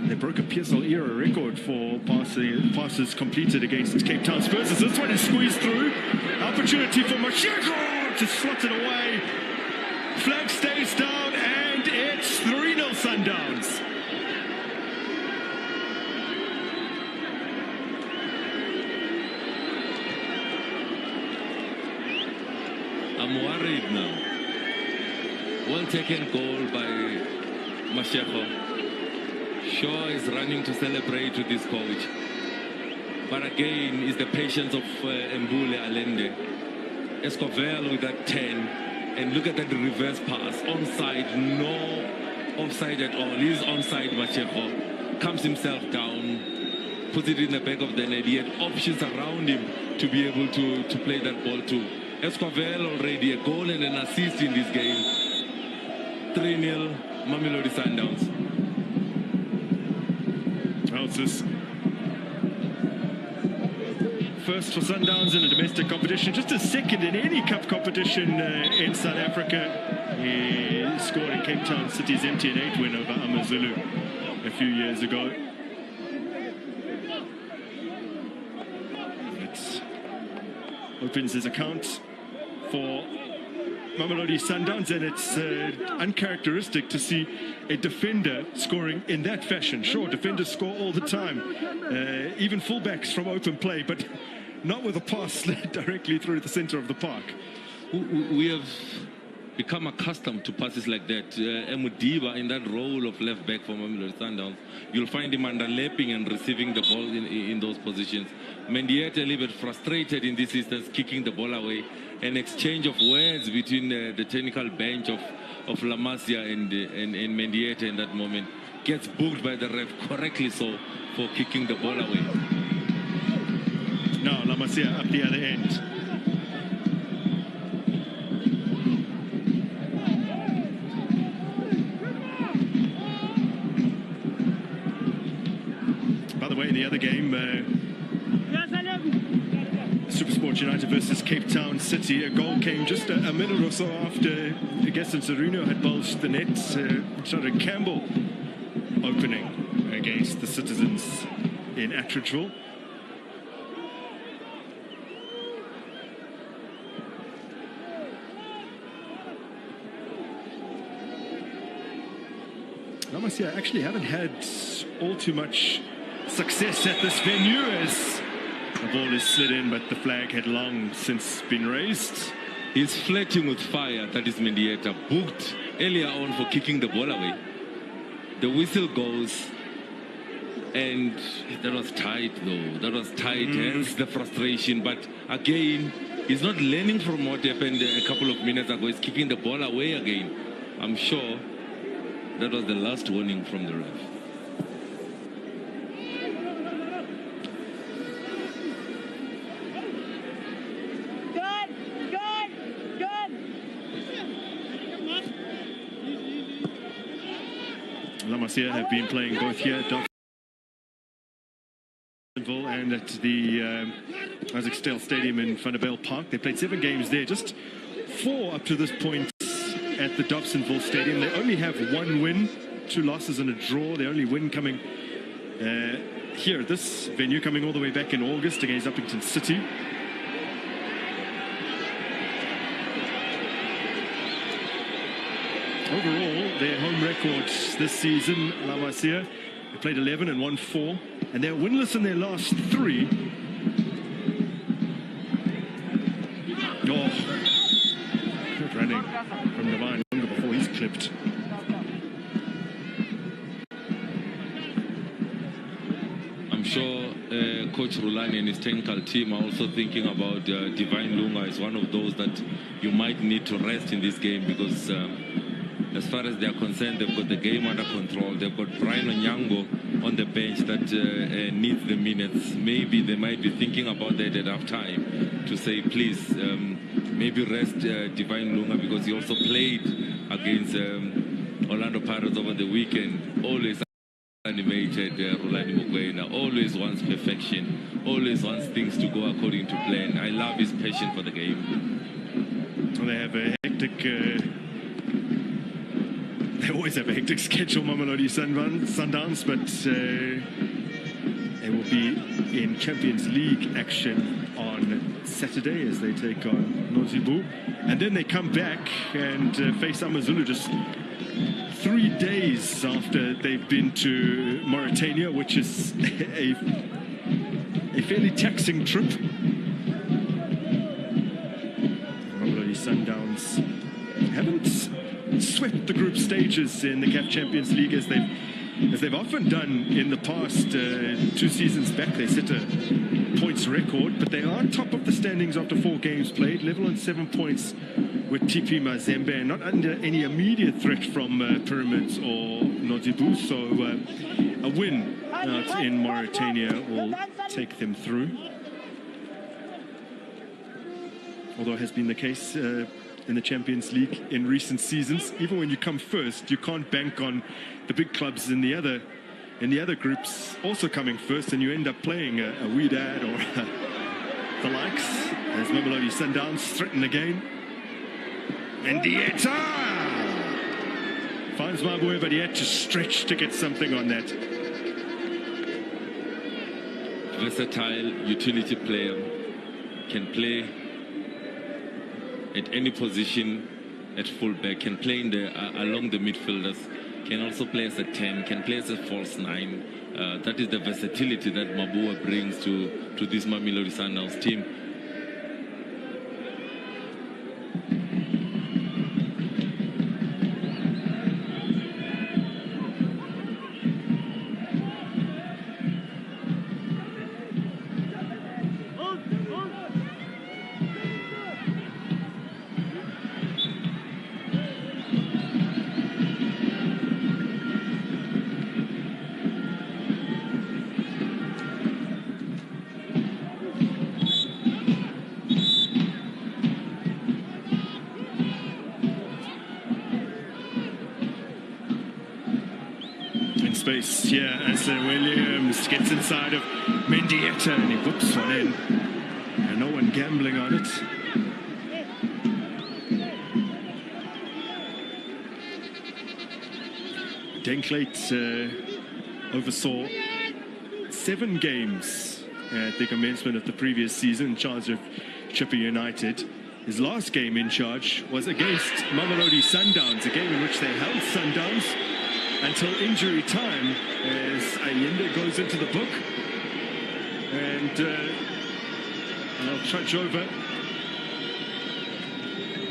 Speaker 13: They broke a PSL era record for passes completed against Cape Town Spurs. As this one is squeezed through. Opportunity for Mashego to slot it away. Flag stays down and it's 3-0 Sundowns.
Speaker 3: I'm worried now. Well taken goal by Mashego. Shaw is running to celebrate with his coach. But again, it's the patience of Mbule Allende. Escovel with that 10. And look at that reverse pass. Onside, no offside at all. He's onside, Mashego. Comes himself down. puts it in the back of the net. He had options around him to be able to play that ball too. Esquivel already a goal and an assist in this game. 3-0 Mamelodi Sundowns.
Speaker 13: Well, it's this first for Sundowns in a domestic competition, just a second in any cup competition in South Africa. He scored in Cape Town City's MTN8 win over AmaZulu a few years ago. It opens his account for Mamelodi Sundowns, and it's uncharacteristic to see a defender scoring in that fashion. Sure, defenders score all the time, even fullbacks from open play, but not with a pass directly through the center of the park.
Speaker 3: We have become accustomed to passes like that. Emudiba in that role of left back for Mamelodi Sundowns, you'll find him underlapping and receiving the ball in those positions. Mendieta a little bit frustrated in this instance, kicking the ball away. An exchange of words between the technical bench of La Masia and Mendieta in that moment. Gets booked by the ref, correctly so, for kicking the ball away.
Speaker 13: Now La Masia up the other end. By the way, in the other game, SuperSport United versus Cape Town City, a goal came just a minute or so after Gaston Serino had bulged the net. Shadrack Campbell opening against the Citizens in Atteridgeville. La Masia actually haven't had all too much success at this venue as the ball is slid in, but the flag had long since been raised.
Speaker 3: He's flirting with fire, that is Mendieta, booked earlier on for kicking the ball away. The whistle goes, and that was tight though, that was tight, hence the frustration. But again, he's not learning from what happened a couple of minutes ago. He's kicking the ball away again. I'm sure that was the last warning from the ref.
Speaker 13: La Masia have been playing both here at Dobsonville and at the Isaac Steel Stadium in Vanderbijl Park. They played 7 games there, just 4 up to this point at the Dobsonville Stadium. They only have 1 win, 2 losses and a draw. Their only win coming here at this venue, coming all the way back in August against Uppington City. Overall, their home record this season, La Masia, they played 11 and won 4, and they're winless in their last 3. Oh, good running from Divine Lunga before he's clipped.
Speaker 3: I'm sure Coach Rulani and his technical team are also thinking about Divine Lunga as one of those that you might need to rest in this game, because as far as they are concerned, they've got the game under control. They've got Brian Onyango on the bench that needs the minutes. Maybe they might be thinking about that at half time to say, please, maybe rest Divine Lunga, because he also played against Orlando Pirates over the weekend. Always animated, Rolani Mukwena, always wants perfection, always wants things to go according to plan. I love his passion for the game.
Speaker 13: Well, they have a hectic... They always have a hectic schedule, Mamelodi Sundowns, but they will be in Champions League action on Saturday as they take on Nozibu. And then they come back and face AmaZulu just 3 days after they've been to Mauritania, which is a fairly taxing trip. Mamelodi Sundowns haven't swept the group stages in the CAF Champions League as they've often done in the past. 2 seasons back they set a points record, but they are top of the standings after 4 games played, level on 7 points with TP Mazembe, and not under any immediate threat from Pyramids or Nozibu. So a win out in Mauritania will take them through. Although it has been the case in the Champions League in recent seasons, even when you come first, you can't bank on the big clubs in the other groups also coming first, and you end up playing a Wydad or the likes, as Mamelodi Sundowns threaten again. And Dieta finds Mabué, but he had to stretch to get something on that.
Speaker 3: Versatile utility player, can play at any position at fullback, can play in the along the midfielders, can also play as a 10, can play as a false 9. That is the versatility that Mabué brings to this Mamelodi Sundowns team.
Speaker 13: Space here as Williams gets inside of Mendieta and he whips one in, and no one gambling on it. Denklate oversaw 7 games at the commencement of the previous season in charge of Chippa United. His last game in charge was against Mamelodi Sundowns, a game in which they held Sundowns until injury time, as Allende goes into the book, and I'll trudge over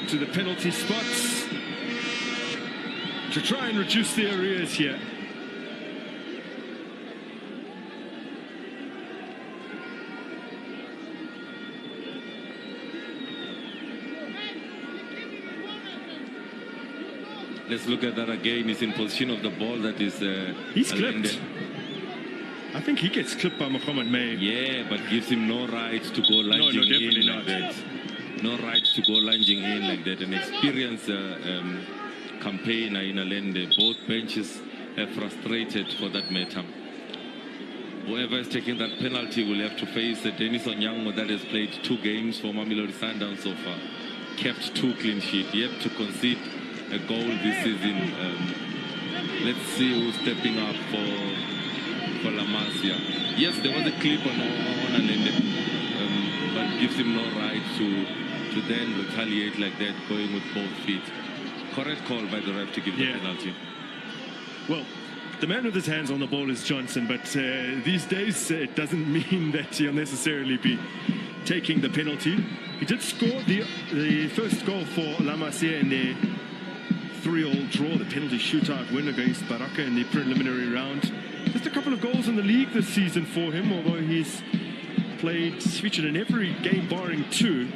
Speaker 13: to the penalty spots to try and reduce the arrears here.
Speaker 3: Let's look at that again. He's in position of the ball. That is
Speaker 13: he's clipped. I think he gets clipped by Mohamed May.
Speaker 3: Yeah, but gives him no right to go lunging in like that. No right to go lunging in like that. An experienced campaigner in Allende. Both benches are frustrated for that matter. Whoever is taking that penalty will have to face Dennis Onyango, that has played 2 games for Mamelodi Sundowns so far. Kept 2 clean sheets. Yet to concede a goal this season. Let's see who's stepping up for La Masia. Yes, there was a clip on Allende, but gives him no right to then retaliate like that, going with both feet. Correct call by the ref to give the penalty.
Speaker 13: Well, the man with his hands on the ball is Johnson, but these days it doesn't mean that he'll necessarily be taking the penalty. He did score the first goal for La Masia in the 3-3 draw, the penalty shootout win against Baraka in the preliminary round. Just a couple of goals in the league this season for him, although he's featured in every game barring 2,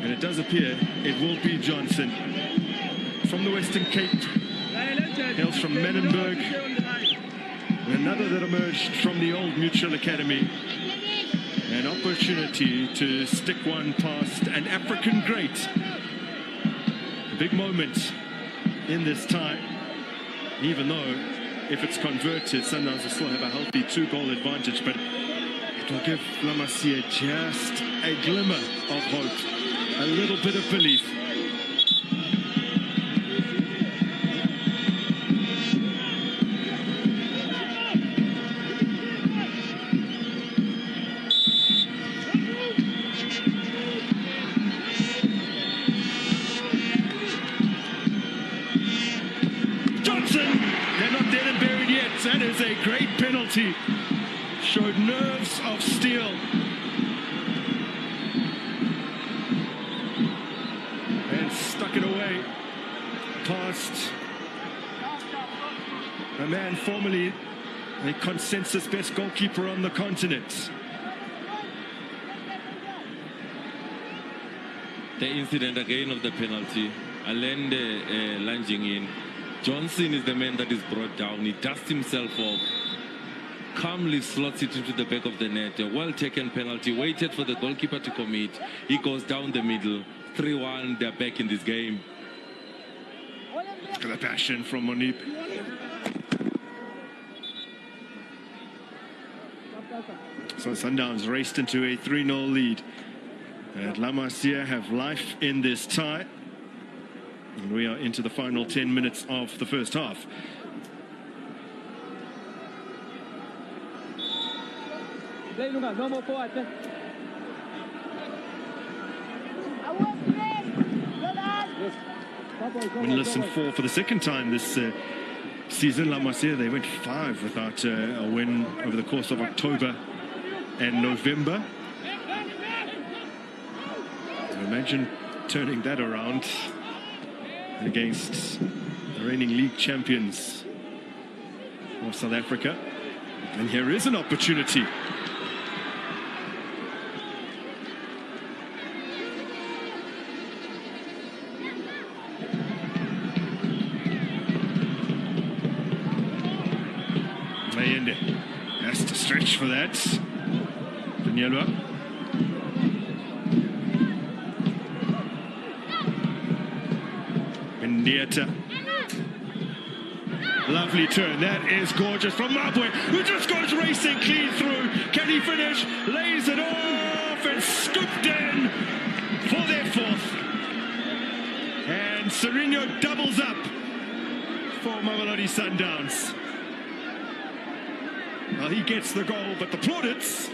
Speaker 13: and it does appear it will be Johnson. From the Western Cape, hails from Menenberg, another that emerged from the old Mutual Academy. An opportunity to stick one past an African great. A big moment in this tie, even though if it's converted, Sundowns will still have a healthy 2-goal advantage, but it will give La Masia just a glimmer of hope, a little bit of belief. That is a great penalty. Showed nerves of steel. And stuck it away past a man formerly a consensus best goalkeeper on the continent.
Speaker 3: The incident again of the penalty. Allende lunging in. Johnson is the man that is brought down. He dusts himself off. calmly slots it into the back of the net. A well-taken penalty, waited for the goalkeeper to commit. He goes down the middle. 3-1, they're back in this game.
Speaker 13: Look at the passion from Monip. So Sundowns raced into a 3-0 lead. And La Masia have life in this tie. And we are into the final 10 minutes of the first half. Winless in 4 for the second time this season. La Masia, they went 5 without a win over the course of October and November. Imagine turning that around against the reigning league champions of South Africa. And here is an opportunity. Mayende has to stretch for that. Daniela. Mendieta. Lovely turn. That is gorgeous from Mabwe, who just goes racing clean through. Can he finish? Lays it off and scooped in for their 4th. And Serino doubles up for Mamelodi Sundowns. Well, he gets the goal, but the plaudits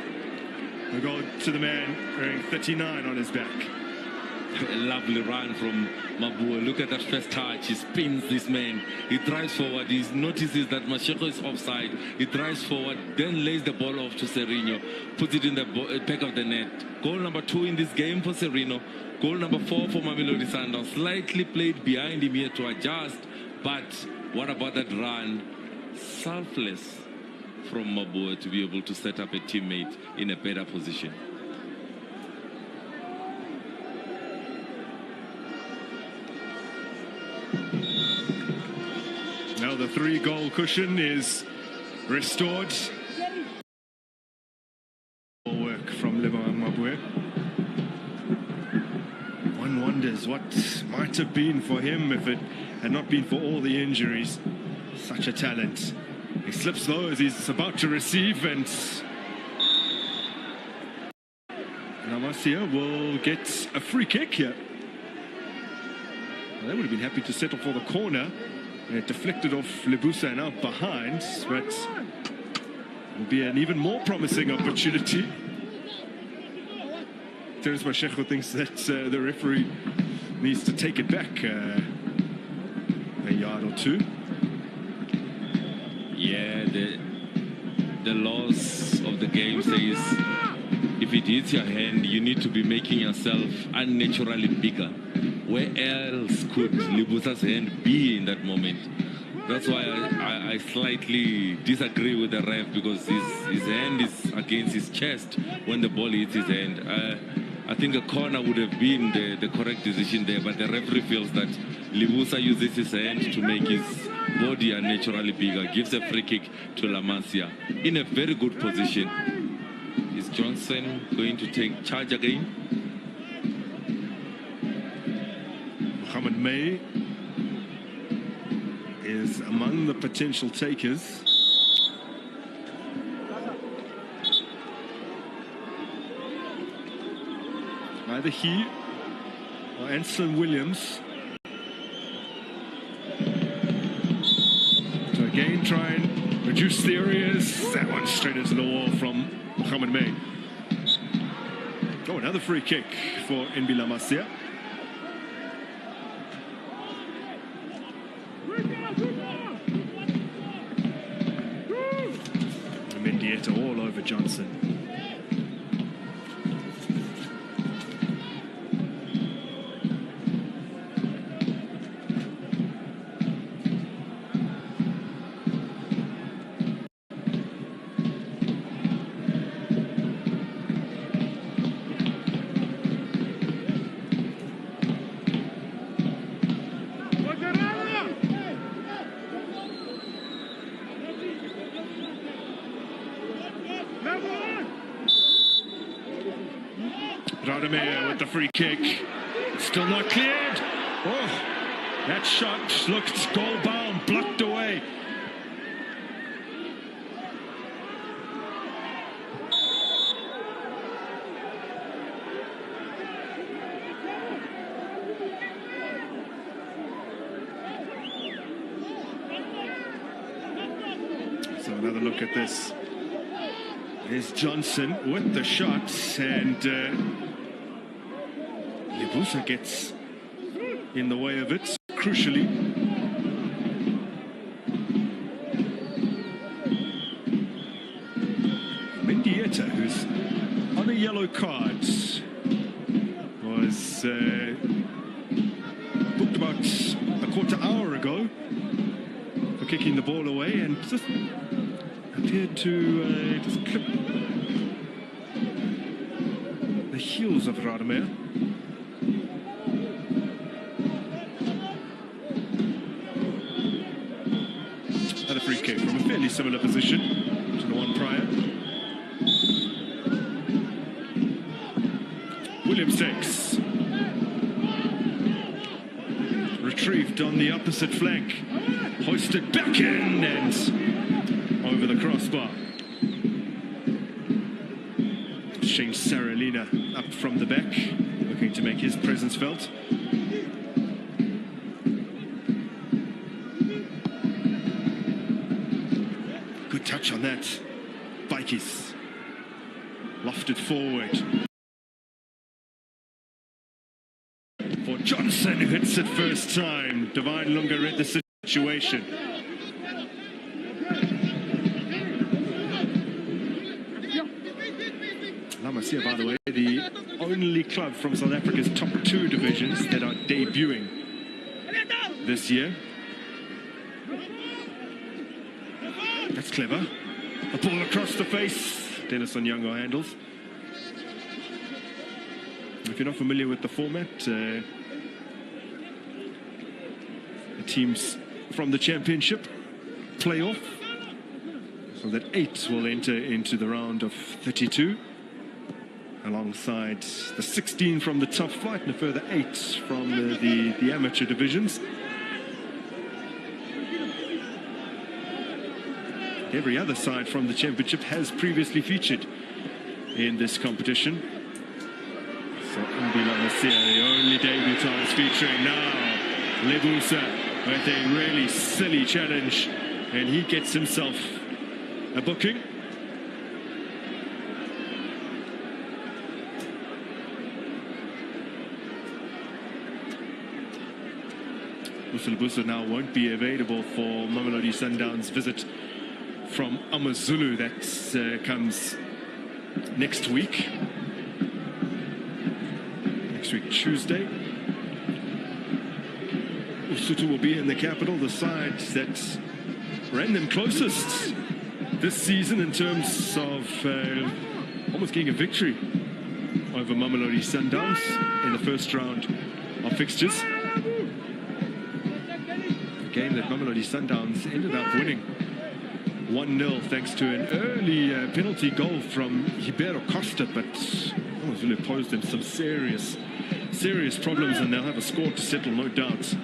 Speaker 13: will go to the man wearing 39 on his back.
Speaker 3: A lovely run from Mabua. Look at that first touch. He spins this man. He drives forward. He notices that Masheko is offside. He drives forward, then lays the ball off to Serino. Puts it in the back of the net. Goal number 2 in this game for Serino. Goal number 4 for Mamelodi Sundowns. Slightly played behind him here to adjust. But what about that run? Selfless from Mabua to be able to set up a teammate in a better position.
Speaker 13: Now the 3-goal cushion is restored. Work from Levan Mabue. One wonders what might have been for him if it had not been for all the injuries. Such a talent. He slips though as he's about to receive, and Namasia will get a free kick here. Well, they would have been happy to settle for the corner. And it deflected off Lebusa and out behind, but it will be an even more promising opportunity. Terence Masheko thinks that the referee needs to take it back a yard or 2.
Speaker 3: Yeah, the laws of the game says if it hits your hand, you need to be making yourself unnaturally bigger. Where else could Lebusa's hand be in that moment? That's why I slightly disagree with the ref, because his hand is against his chest when the ball hits his hand. I think a corner would have been the correct decision there, but the referee feels that Lebusa uses his hand to make his body unnaturally bigger, gives a free kick to La Masia in a very good position. Is Johnson going to take charge again?
Speaker 13: Mohamed May is among the potential takers. Either he or Anselm Williams to again try and reduce the areas. That one straight into the wall from Mohamed May. Oh, another free kick for NB La Masia. Mendieta all over Johnson. Radamel with the free kick. Still not cleared. Oh, that shot looked goal-bound, blocked away. So another look at this. Here's Johnson with the shot, and Lebusa gets in the way of it, crucially. Mendieta, who's on a yellow card, was booked about a quarter hour ago for kicking the ball away, and just appeared to just clip the heels of Radamel. Another free kick from a fairly similar position to the one prior. Williams takes. Retrieved on the opposite flank. Hoisted back in and over the crossbar. Shane Saralina up from the back, looking to make his presence felt. Good touch on that. Bikes lofted forward. For Johnson, who hits it first time. Divine Lunga read the situation. Lamasia, by the way, the only club from South Africa's top 2 divisions that are debuting this year. That's clever. A ball across the face. Dennis Onyango handles. If you're not familiar with the format, the teams from the championship play off, so that 8 will enter into the round of 32, alongside the 16 from the top flight and a further 8 from the amateur divisions. Every other side from the championship has previously featured in this competition. So Mbila Masia, the only debutants featuring now. Lebusa with a really silly challenge, and he gets himself a booking. Lebusa now won't be available for Mamelodi Sundowns' visit from AmaZulu. That comes next week. Next week, Tuesday. Lesotho will be in the capital, the side that ran them closest this season in terms of almost getting a victory over Mamelodi Sundowns in the first round of fixtures. A game that Mamelodi Sundowns ended up winning 1-0 thanks to an early penalty goal from Ribeiro Costa, but AmaZulu posed them some serious problems, and they'll have a score to settle, no doubt.